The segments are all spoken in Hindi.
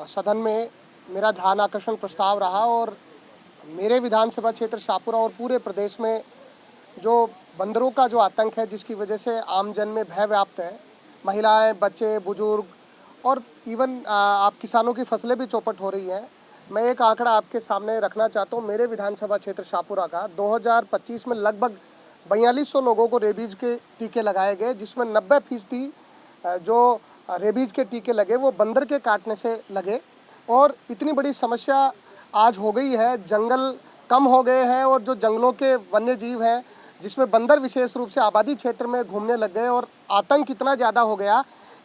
सदन में मेरा ध्यान आकर्षण प्रस्ताव रहा और मेरे विधानसभा क्षेत्र शाहपुरा और पूरे प्रदेश में जो बंदरों का जो आतंक है, जिसकी वजह से आम जन में भय व्याप्त है। महिलाएं, बच्चे, बुजुर्ग और इवन आप किसानों की फसलें भी चौपट हो रही हैं। मैं एक आंकड़ा आपके सामने रखना चाहता हूँ। मेरे विधानसभा क्षेत्र शाहपुरा का 2025 में लगभग 4200 लोगों को रेबीज के टीके लगाए गए, जिसमें 90% जो रेबीज के टीके लगे वो बंदर के काटने से लगे। और इतनी बड़ी समस्या आज हो गई है, जंगल कम हो गए हैं और जो जंगलों के वन्य जीव हैं, जिसमें बंदर विशेष रूप से आबादी क्षेत्र में घूमने लग गए और आतंक इतना ज़्यादा हो गया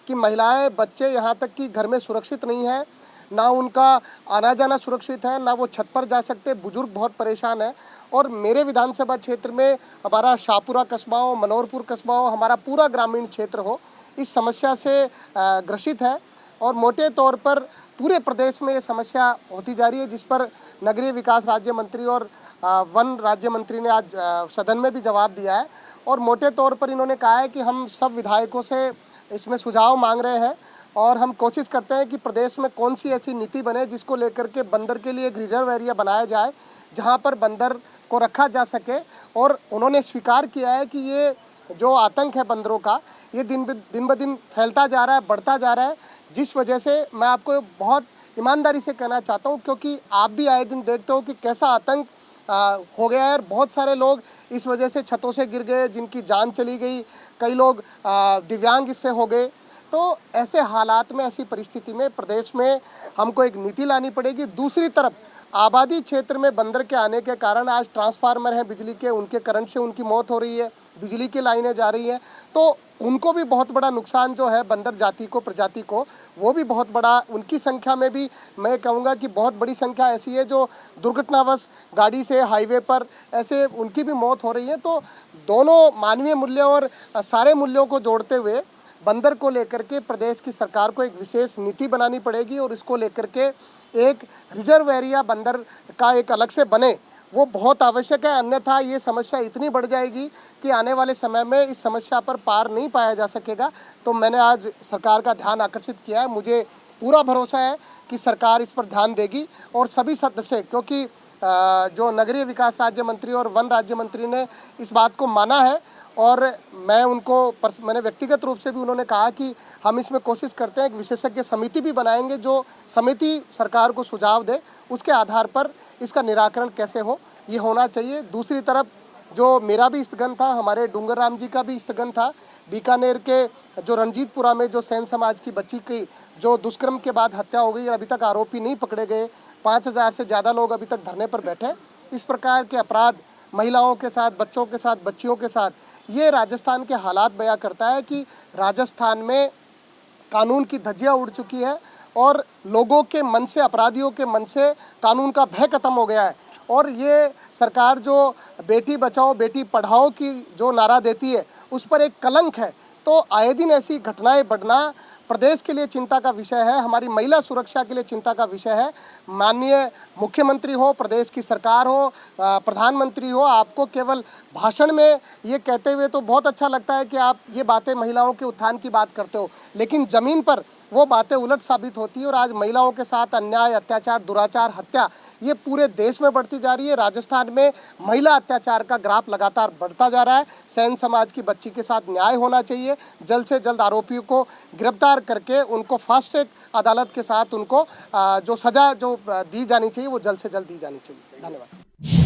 कि महिलाएं, बच्चे, यहाँ तक कि घर में सुरक्षित नहीं है, ना उनका आना जाना सुरक्षित है, ना वो छत पर जा सकते। बुजुर्ग बहुत परेशान है। और मेरे विधानसभा क्षेत्र में हमारा शाहपुरा कस्बा हो, मनोहरपुर कस्बा हो, हमारा पूरा ग्रामीण क्षेत्र हो, इस समस्या से ग्रसित है। और मोटे तौर पर पूरे प्रदेश में ये समस्या होती जा रही है, जिस पर नगरीय विकास राज्य मंत्री और वन राज्य मंत्री ने आज सदन में भी जवाब दिया है। और मोटे तौर पर इन्होंने कहा है कि हम सब विधायकों से इसमें सुझाव मांग रहे हैं और हम कोशिश करते हैं कि प्रदेश में कौन सी ऐसी नीति बने जिसको लेकर के बंदर के लिए एक रिजर्व एरिया बनाया जाए, जहां पर बंदर को रखा जा सके। और उन्होंने स्वीकार किया है कि ये जो आतंक है बंदरों का, ये दिन ब दिन फैलता जा रहा है, बढ़ता जा रहा है, जिस वजह से मैं आपको बहुत ईमानदारी से कहना चाहता हूँ, क्योंकि आप भी आए दिन देखते हो कि कैसा आतंक हो गया है। और बहुत सारे लोग इस वजह से छतों से गिर गए, जिनकी जान चली गई, कई लोग दिव्यांग इससे हो गए। तो ऐसे हालात में, ऐसी परिस्थिति में प्रदेश में हमको एक नीति लानी पड़ेगी। दूसरी तरफ आबादी क्षेत्र में बंदर के आने के कारण आज ट्रांसफार्मर हैं बिजली के, उनके करंट से उनकी मौत हो रही है, बिजली की लाइनें जा रही हैं, तो उनको भी बहुत बड़ा नुकसान जो है बंदर जाति को, प्रजाति को, वो भी बहुत बड़ा, उनकी संख्या में भी मैं कहूँगा कि बहुत बड़ी संख्या ऐसी है जो दुर्घटनावश गाड़ी से हाईवे पर ऐसे उनकी भी मौत हो रही है। तो दोनों मानवीय मूल्यों और सारे मूल्यों को जोड़ते हुए बंदर को लेकर के प्रदेश की सरकार को एक विशेष नीति बनानी पड़ेगी और इसको लेकर के एक रिजर्व एरिया बंदर का एक अलग से बने, वो बहुत आवश्यक है। अन्यथा ये समस्या इतनी बढ़ जाएगी कि आने वाले समय में इस समस्या पर पार नहीं पाया जा सकेगा। तो मैंने आज सरकार का ध्यान आकर्षित किया है। मुझे पूरा भरोसा है कि सरकार इस पर ध्यान देगी और सभी सदस्य, क्योंकि जो नगरीय विकास राज्य मंत्री और वन राज्य मंत्री ने इस बात को माना है और मैंने व्यक्तिगत रूप से भी, उन्होंने कहा कि हम इसमें कोशिश करते हैं, एक विशेषज्ञ समिति भी बनाएंगे, जो समिति सरकार को सुझाव दे, उसके आधार पर इसका निराकरण कैसे हो, ये होना चाहिए। दूसरी तरफ जो मेरा भी स्थगन था, हमारे डूंगर राम जी का भी स्थगन था। बीकानेर के जो रंजीतपुरा में जो सैन समाज की बच्ची की जो दुष्कर्म के बाद हत्या हो गई और अभी तक आरोपी नहीं पकड़े गए, 5000 से ज़्यादा लोग अभी तक धरने पर बैठे। इस प्रकार के अपराध महिलाओं के साथ, बच्चों के साथ, बच्चियों के साथ, ये राजस्थान के हालात बयां करता है कि राजस्थान में कानून की धज्जियां उड़ चुकी है और लोगों के मन से, अपराधियों के मन से कानून का भय खत्म हो गया है। और ये सरकार जो बेटी बचाओ बेटी पढ़ाओ की जो नारा देती है, उस पर एक कलंक है। तो आए दिन ऐसी घटनाएं बढ़ना प्रदेश के लिए चिंता का विषय है, हमारी महिला सुरक्षा के लिए चिंता का विषय है। माननीय मुख्यमंत्री हो, प्रदेश की सरकार हो, प्रधानमंत्री हो, आपको केवल भाषण में ये कहते हुए तो बहुत अच्छा लगता है कि आप ये बातें महिलाओं के उत्थान की बात करते हो, लेकिन ज़मीन पर वो बातें उलट साबित होती है और आज महिलाओं के साथ अन्याय, अत्याचार, दुराचार, हत्या ये पूरे देश में बढ़ती जा रही है। राजस्थान में महिला अत्याचार का ग्राफ लगातार बढ़ता जा रहा है। सैन समाज की बच्ची के साथ न्याय होना चाहिए। जल्द से जल्द आरोपियों को गिरफ्तार करके उनको फास्ट ट्रैक अदालत के साथ उनको जो सज़ा जो दी जानी चाहिए वो जल्द से जल्द दी जानी चाहिए। धन्यवाद।